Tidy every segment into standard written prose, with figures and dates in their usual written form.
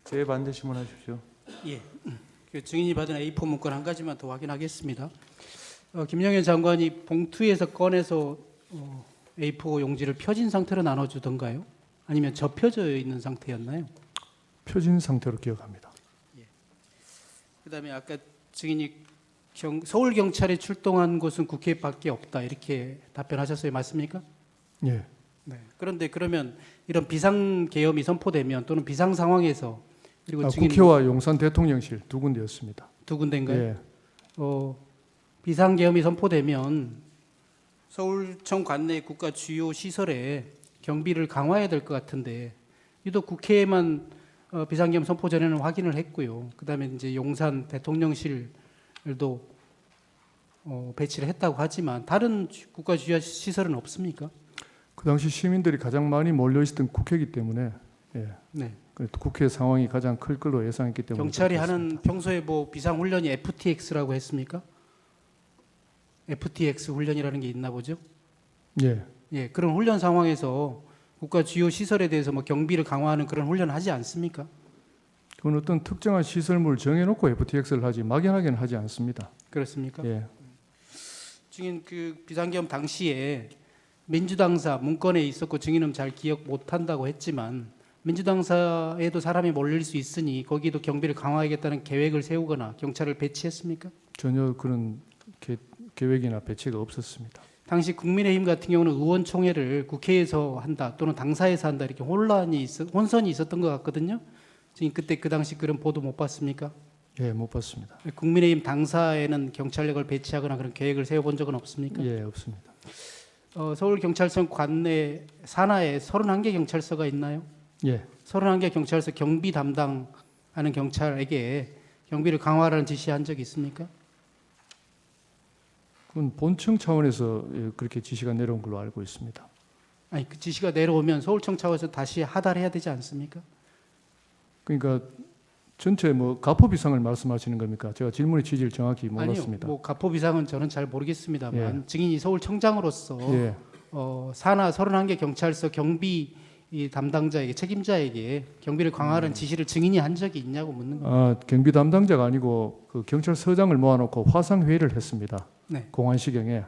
재반대 신문하십시오. 예. 그 증인이 받은 A4 문건 한 가지만 더 확인하겠습니다. 김영현 장관이 봉투에서 꺼내서 A4 용지를 펴진 상태로 나눠주던가요? 아니면 접혀져 있는 상태였나요? 표진 상태로 기억합니다. 그다음에 아까 증인이 서울 경찰이 출동한 곳은 국회밖에 없다 이렇게 답변하셨어요, 맞습니까? 예. 네. 그런데 그러면 이런 비상 계엄이 선포되면 또는 비상 상황에서 그리고 증인 국회와 용산 대통령실 두 군데였습니다. 두 군데인가요? 예. 비상 계엄이 선포되면 서울청 관내 국가 주요 시설에 경비를 강화해야 될 것 같은데 유독 국회에만 비상계엄 선포 전에는 확인을 했고요. 그다음에 이제 용산 대통령실도 배치를 했다고 하지만 다른 국가 주요 시설은 없습니까? 그 당시 시민들이 가장 많이 몰려 있었던 국회이기 때문에 예. 네. 국회 상황이 가장 클 걸로 예상했기 때문에 경찰이 그렇게 하는 평소에 뭐 비상 훈련이 FTX라고 했습니까? FTX 훈련이라는 게 있나 보죠? 예. 예, 그런 훈련 상황에서 국가 주요 시설에 대해서 뭐 경비를 강화하는 그런 훈련 하지 않습니까? 그건 어떤 특정한 시설물을 정해놓고 FTX를 하지 막연하게는 하지 않습니다. 그렇습니까? 예. 증인 그 비상계엄 당시에 민주당사 문건에 있었고 증인은 잘 기억 못한다고 했지만 민주당사에도 사람이 몰릴 수 있으니 거기도 경비를 강화하겠다는 계획을 세우거나 경찰을 배치했습니까? 전혀 그런 계획이나 배치가 없었습니다. 당시 국민의힘 같은 경우는 의원총회를 국회에서 한다 또는 당사에서 한다 이렇게 혼선이 있었던 것 같거든요. 지금 그때 그 당시 그런 보도 못 봤습니까? 예, 못 봤습니다. 국민의힘 당사에는 경찰력을 배치하거나 그런 계획을 세워본 적은 없습니까? 예, 없습니다. 서울경찰청 관내 산하에 31개 경찰서가 있나요? 예. 31개 경찰서 경비 담당하는 경찰에게 경비를 강화하라는 지시한 적이 있습니까? 그건 본청 차원에서 그렇게 지시가 내려온 걸로 알고 있습니다. 아니 그 지시가 내려오면 서울청 차원에서 다시 하달해야 되지 않습니까? 그러니까 전체 뭐 가포 비상을 말씀하시는 겁니까? 제가 질문의 취지를 정확히 몰랐습니다. 아니요, 뭐 가포 비상은 저는 잘 모르겠습니다만 예. 증인이 서울청장으로서 예. 산하 31개 경찰서 경비 이 담당자에게 책임자에게 경비를 강화하는 지시를 증인이 한 적이 있냐고 묻는 겁니다. 경비 담당자가 아니고 그 경찰서장을 모아놓고 화상 회의를 했습니다. 네. 공안시경에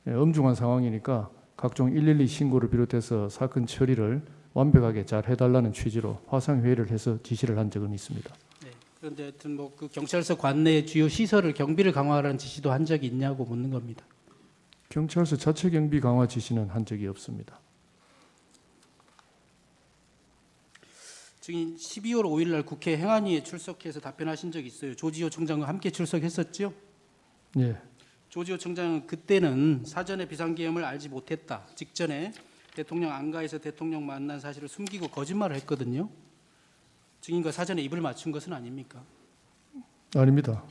엄중한 상황이니까 각종 112 신고를 비롯해서 사건 처리를 완벽하게 잘 해달라는 취지로 화상 회의를 해서 지시를 한 적은 있습니다. 네. 그런데 하여튼 뭐 그 경찰서 관내 주요 시설을 경비를 강화하라는 지시도 한 적이 있냐고 묻는 겁니다. 경찰서 자체 경비 강화 지시는 한 적이 없습니다. 증인 12월 5일 날 국회 행안위에 출석해서 답변하신 적이 있어요. 조지호 총장과 함께 출석했었죠? 예. 조지호 총장은 그때는 사전에 비상계엄을 알지 못했다. 직전에 대통령 안가에서 대통령 만난 사실을 숨기고 거짓말을 했거든요. 증인과 사전에 입을 맞춘 것은 아닙니까? 아닙니다.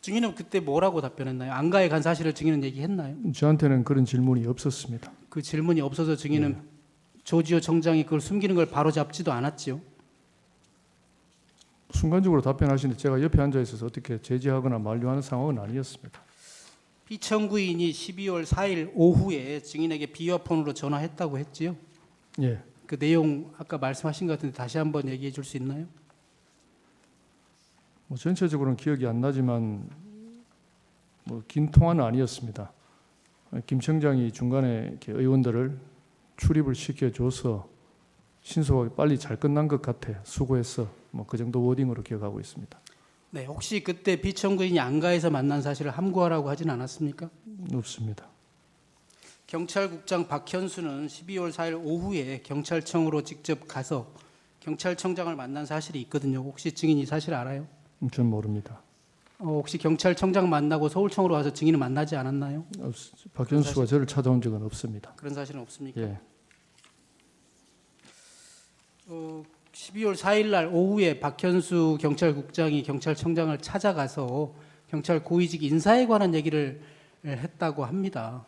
증인은 그때 뭐라고 답변했나요? 안가에 간 사실을 증인은 얘기했나요? 저한테는 그런 질문이 없었습니다. 그 질문이 없어서 증인은 조지호 총장이 그걸 숨기는 걸 바로잡지도 않았지요. 순간적으로 답변하시는데 제가 옆에 앉아 있어서 어떻게 제지하거나 만류하는 상황은 아니었습니다. 피청구인이 12월 4일 오후에 증인에게 비화폰으로 전화했다고 했지요. 예. 그 내용 아까 말씀하신 것 같은데 다시 한번 얘기해 줄 수 있나요? 뭐 전체적으로는 기억이 안 나지만 뭐 긴 통화는 아니었습니다. 김 청장이 중간에 이렇게 의원들을 출입을 시켜줘서 신속하게 빨리 잘 끝난 것 같아. 수고했어. 뭐 그 정도 워딩으로 기억하고 있습니다. 네, 혹시 그때 피청구인이 안가에서 만난 사실을 함구하라고 하진 않았습니까? 없습니다. 경찰국장 박현수는 12월 4일 오후에 경찰청으로 직접 가서 경찰청장을 만난 사실이 있거든요. 혹시 증인 이 사실 알아요? 전 모릅니다. 혹시 경찰청장 만나고 서울청으로 와서 증인을 만나지 않았나요? 박현수가 저를 찾아온 적은 없습니다. 그런 사실은 없습니까? 예. 12월 4일 날 오후에 박현수 경찰국장이 경찰청장을 찾아가서 경찰 고위직 인사에 관한 얘기를 했다고 합니다.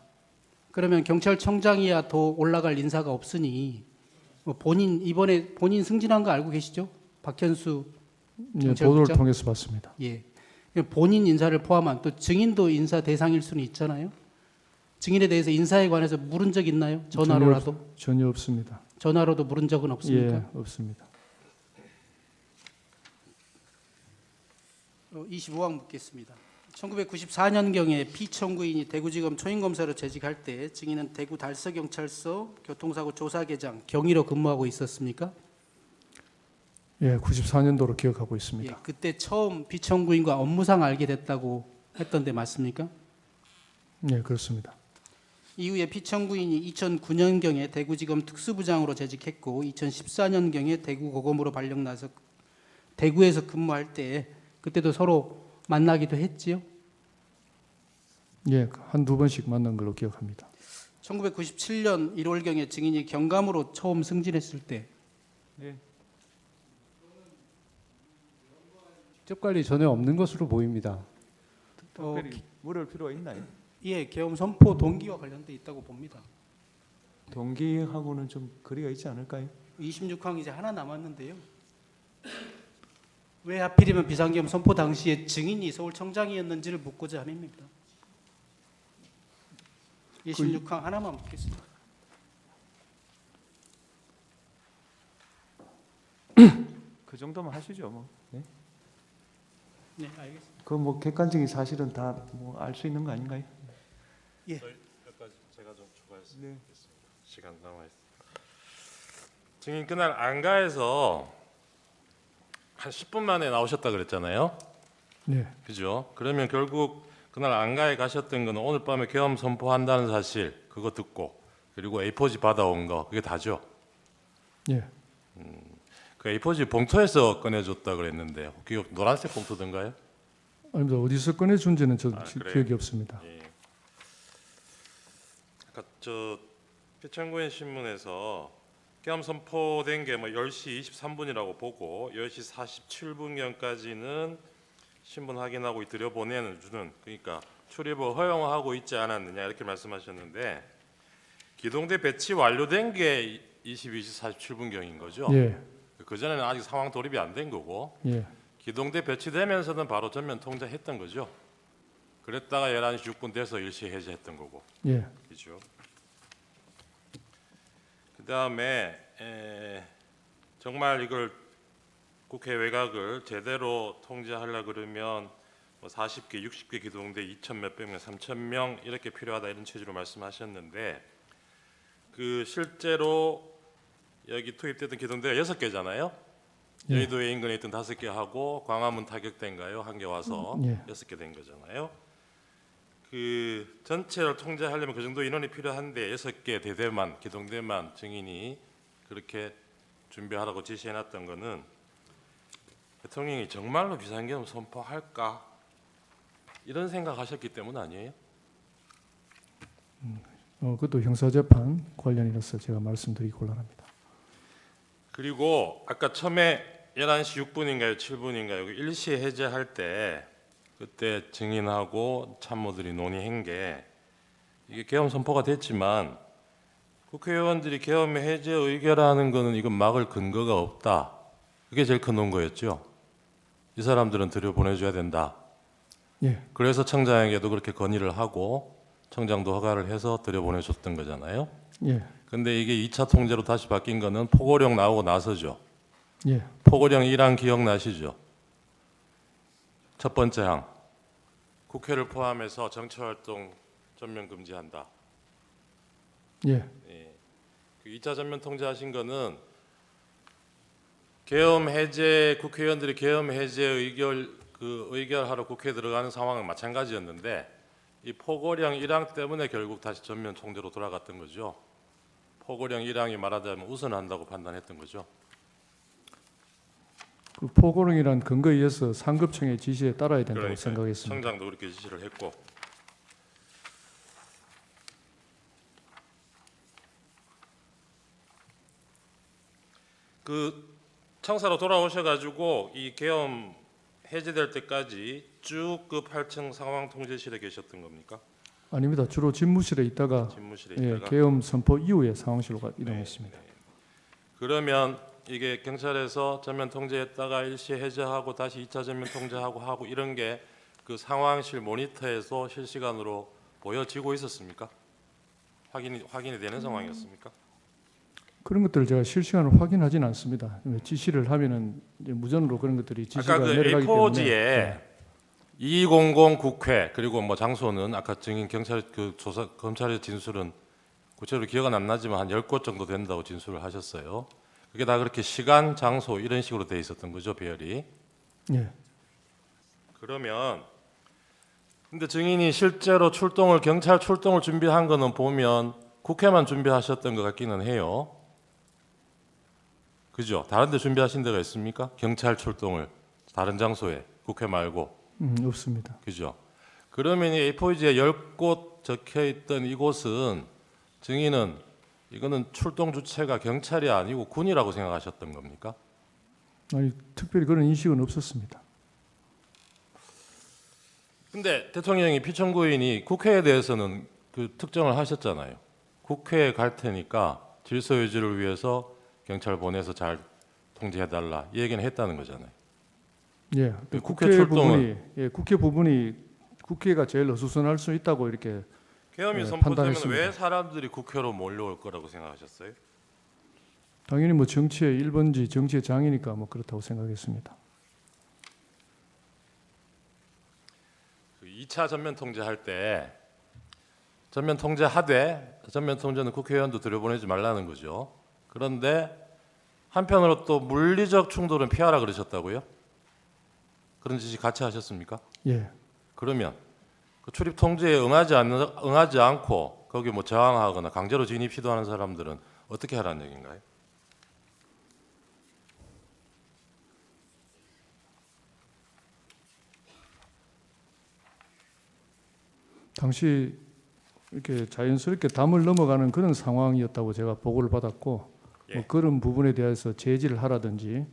그러면 경찰청장이야 더 올라갈 인사가 없으니 이번에 본인 승진한 거 알고 계시죠? 박현수 예, 보도를 통해서 봤습니다. 예. 본인 인사를 포함한 또 증인도 인사 대상일 수는 있잖아요. 증인에 대해서 인사에 관해서 물은 적 있나요? 전화로라도? 전혀 없습니다. 전화로도 물은 적은 없습니까? 예, 없습니다. 25항 묻겠습니다. 1994년경에 피청구인이 대구지검 초임검사로 재직할 때 증인은 대구 달서경찰서 교통사고 조사계장 경위로 근무하고 있었습니까? 예, 94년도로 기억하고 있습니다. 예, 그때 처음 피청구인과 업무상 알게 됐다고 했던데 맞습니까? 예, 그렇습니다. 이후에 피청구인이 2009년경에 대구지검 특수부장으로 재직했고 2014년경에 대구고검으로 발령 나서 대구에서 근무할 때 그때도 서로 만나기도 했지요. 예, 한두 번씩 만난 걸로 기억합니다. 1997년 1월경에 증인이 경감으로 처음 승진했을 때 직접 관리 전혀 없는 것으로 보입니다. 특별히 물을 필요가 있나요? 예, 계엄 선포 동기와 관련돼 있다고 봅니다. 동기하고는 좀 거리가 있지 않을까요? 26항 이제 하나 남았는데요. 왜 하필이면 비상계엄 선포 당시에 증인이 서울청장이었는지를 묻고자 함입니다. 26항 하나만 묻겠습니다. 그 정도만 하시죠, 뭐. 네. 네, 알겠습니다. 그 뭐 객관적인 사실은 다 뭐 알 수 있는 거 아닌가요? 예. 여기까지 제가 좀 추가했습니다. 네. 시간 남아 있습니다. 증인 그날 안가에서 한 10분 만에 나오셨다 그랬잖아요. 예, 그죠? 그러면 결국 그날 안가에 가셨던 거는 오늘 밤에 계엄 선포한다는 사실 그거 듣고 그리고 A4지 받아온 거 그게 다죠. 예, 그 A4지 봉투에서 꺼내줬다 그랬는데 기억 노란색 봉투던가요? 아닙니다. 어디서 꺼내준지는 저 그래요? 기억이 없습니다. 예. 아까 저 피청구인 신문에서 계엄 선포된 게 뭐 10시 23분이라고 보고 10시 47분경까지는 신분 확인하고 들여보내는 주는 그러니까 출입을 허용하고 있지 않았느냐 이렇게 말씀하셨는데 기동대 배치 완료된 게 22시 47분경인 거죠. 예, 그 전에는 아직 상황 돌입이 안 된 거고 예, 기동대 배치되면서는 바로 전면 통제했던 거죠. 그랬다가 11시 6분 돼서 일시 해제했던 거고. 예, 그죠. 그다음에 정말 이걸 국회 외곽을 제대로 통제하려 그러면 뭐 40개, 60개 기동대 2천 몇백 명, 3천 명 이렇게 필요하다 이런 취지로 말씀하셨는데 그 실제로 여기 투입됐던 기동대가 6개잖아요. 예. 여의도에 인근에 있던 5개 하고 광화문 타격대인가요? 한 개 와서 예. 6개 된 거잖아요. 그 전체를 통제하려면 그 정도 인원이 필요한데 6개 대대만 기동대만 증인이 그렇게 준비하라고 지시해놨던 거는 대통령이 정말로 비상계엄 선포할까 이런 생각하셨기 때문 아니에요? 그것도 형사재판 관련이라서 제가 말씀드리기 곤란합니다. 그리고 아까 처음에 11시 6분인가요? 7분인가요? 일시 해제할 때 그때 증인하고 참모들이 논의한 게 이게 계엄 선포가 됐지만 국회의원들이 계엄 해제 의결하는 거는 이건 막을 근거가 없다. 그게 제일 큰 논거였죠. 이 사람들은 들여보내줘야 된다. 예, 그래서 청장에게도 그렇게 건의를 하고 청장도 허가를 해서 들여보내줬던 거잖아요. 예, 근데 이게 2차 통제로 다시 바뀐 거는 포고령 나오고 나서죠. 예, 포고령 1항 기억나시죠? 첫 번째 항. 국회를 포함해서 정치활동 전면 금지한다. 예, 그 2차 전면 통제하신 거는 계엄 해제 국회의원들이 계엄 해제 의결하러 국회에 들어가는 상황은 마찬가지였는데 이 포고령 1항 때문에 결국 다시 전면 통제로 돌아갔던 거죠. 포고령 1항이 말하자면 우선한다고 판단했던 거죠. 그 포고령이란 근거에 의해서 상급청의 지시에 따라야 된다고 그러니까요. 생각했습니다. 청장도 그렇게 지시를 했고 그 청사로 돌아오셔가지고 이 계엄 해제될 때까지 쭉 그 8층 상황 통제실에 계셨던 겁니까? 아닙니다. 주로 집무실에 있다가 집무실에 예, 있다가 계엄 선포 이후에 상황실로 이동했습니다. 그러면 이게 경찰에서 전면 통제했다가 일시 해제하고 다시 2차 전면 통제하고 하고 이런 게 그 상황실 모니터에서 실시간으로 보여지고 있었습니까? 확인이 되는 상황이었습니까? 그런 것들을 제가 실시간으로 확인하지는 않습니다. 지시를 하면은 이제 무전으로 그런 것들이 지시가 아까 그 내려가기 A4지에 때문에 200 국회 그리고 뭐 장소는 아까 증인 경찰 그 조사 검찰의 진술은 구체적으로 기억은 안 나지만 한 10곳 정도 된다고 진술을 하셨어요. 그게 다 그렇게 시간, 장소 이런 식으로 돼 있었던 거죠, 배열이. 예. 그러면 근데 증인이 실제로 경찰 출동을 준비한 거는 보면 국회만 준비하셨던 것 같기는 해요. 그죠? 다른 데 준비하신 데가 있습니까? 경찰 출동을 다른 장소에 국회 말고. 없습니다. 그죠? 그러면 이 A4지에 10곳 적혀 있던 이곳은 증인은 이거는 출동 주체가 경찰이 아니고 군이라고 생각하셨던 겁니까? 아니 특별히 그런 인식은 없었습니다. 근데 대통령이 피청구인이 국회에 대해서는 그 특정을 하셨잖아요. 국회에 갈 테니까 질서 유지를 위해서 경찰 보내서 잘 통제해달라 이 얘기는 했다는 거잖아요. 예. 그 국회 국회 부분이 국회 부분이 국회가 제일 어수선할 수 있다고 이렇게 계엄이 네, 선포되면 판단했습니다. 왜 사람들이 국회로 몰려올 거라고 생각하셨어요? 당연히 뭐 정치의 1번지 정치의 장이니까 뭐 그렇다고 생각했습니다. 그 2차 전면 통제할 때 전면 통제하되 전면 통제는 국회의원도 들여보내지 말라는 거죠. 그런데 한편으로 또 물리적 충돌은 피하라 그러셨다고요? 그런 지시 같이 하셨습니까? 예. 그러면 그 출입 통제에 응하지 않고 거기 뭐 저항하거나 강제로 진입 시도하는 사람들은 어떻게 하라는 얘기인가요? 당시 이렇게 자연스럽게 담을 넘어가는 그런 상황이었다고 제가 보고를 받았고 예. 뭐 그런 부분에 대해서 제지를 하라든지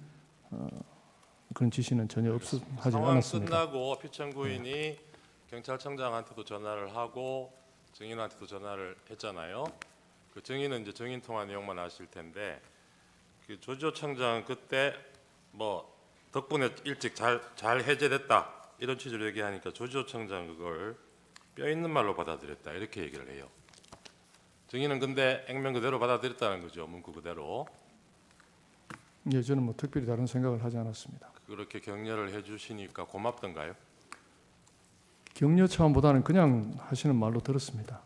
그런 지시는 전혀 하지 상황 않았습니다. 끝나고 피청구인이 경찰청장한테도 전화를 하고 증인한테도 전화를 했잖아요. 그 증인은 이제 증인 통화 내용만 아실 텐데 그 조지호 청장은 그때 뭐 덕분에 일찍 잘 해제됐다 이런 취지로 얘기하니까 조지호 청장 그걸 뼈 있는 말로 받아들였다 이렇게 얘기를 해요. 증인은 근데 액면 그대로 받아들였다는 거죠. 문구 그대로. 예, 저는 뭐 특별히 다른 생각을 하지 않았습니다. 그렇게 격려를 해주시니까 고맙던가요? 격려 차원보다는 그냥 하시는 말로 들었습니다.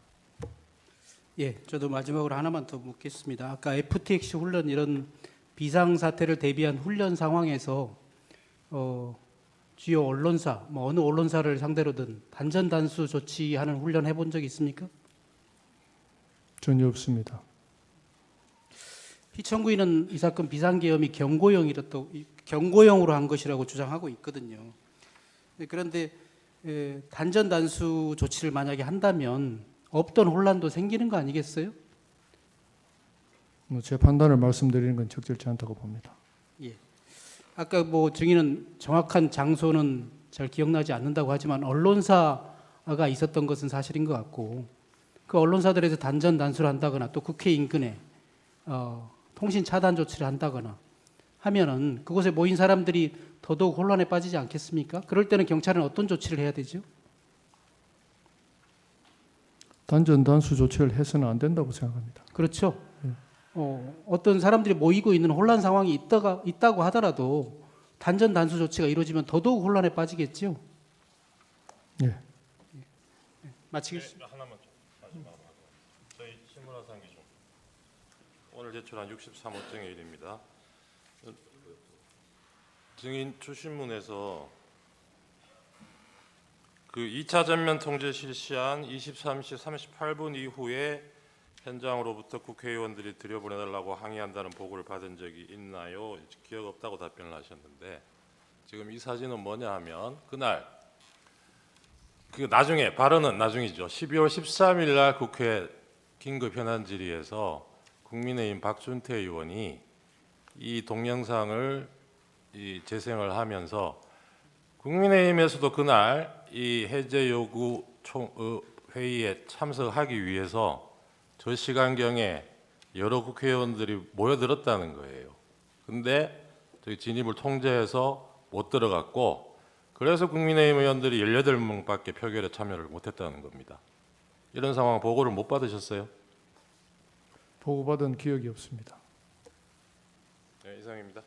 예, 저도 마지막으로 하나만 더 묻겠습니다. 아까 FTX 훈련 이런 비상 사태를 대비한 훈련 상황에서 주요 언론사, 뭐 어느 언론사를 상대로든 단전 단수 조치하는 훈련 해본 적 있습니까? 전혀 없습니다. 피청구인은 이 사건 비상계엄이 경고형으로 한 것이라고 주장하고 있거든요. 그런데 단전 단수 조치를 만약에 한다면 없던 혼란도 생기는 거 아니겠어요? 뭐 제 판단을 말씀드리는 건 적절치 않다고 봅니다. 예. 아까 뭐 증인은 정확한 장소는 잘 기억나지 않는다고 하지만 언론사가 있었던 것은 사실인 것 같고 그 언론사들에서 단전 단수를 한다거나 또 국회 인근에 통신 차단 조치를 한다거나 하면은 그곳에 모인 사람들이 더더욱 혼란에 빠지지 않겠습니까? 그럴 때는 경찰은 어떤 조치를 해야 되죠? 단전 단수 조치를 해서는 안 된다고 생각합니다. 그렇죠. 어떤 사람들이 모이고 있는 혼란 상황이 있다고 하더라도 단전 단수 조치가 이루어지면 더더욱 혼란에 빠지겠죠. 예. 마치겠습니다. 하나만 좀 마지막으로 하고 저희 신문화상 기준 오늘 제출한 63호증의 일입니다. 증인 추신문에서 그 2차 전면 통제 실시한 23시 38분 이후에 현장으로부터 국회의원들이 들여보내달라고 항의한다는 보고를 받은 적이 있나요? 기억 없다고 답변을 하셨는데 지금 이 사진은 뭐냐 하면 그날 그 나중에 발언은 나중이죠. 12월 13일 날 국회 긴급 현안 질의에서 국민의힘 박준태 의원이 이 동영상을 재생을 하면서 국민의힘에서도 그날 이 해제 요구 회의에 참석하기 위해서 저 시간경에 여러 국회의원들이 모여들었다는 거예요. 근데 저희 진입을 통제해서 못 들어갔고 그래서 국민의힘 의원들이 18명밖에 표결에 참여를 못했다는 겁니다. 이런 상황 보고를 못 받으셨어요? 보고받은 기억이 없습니다. 네, 이상입니다.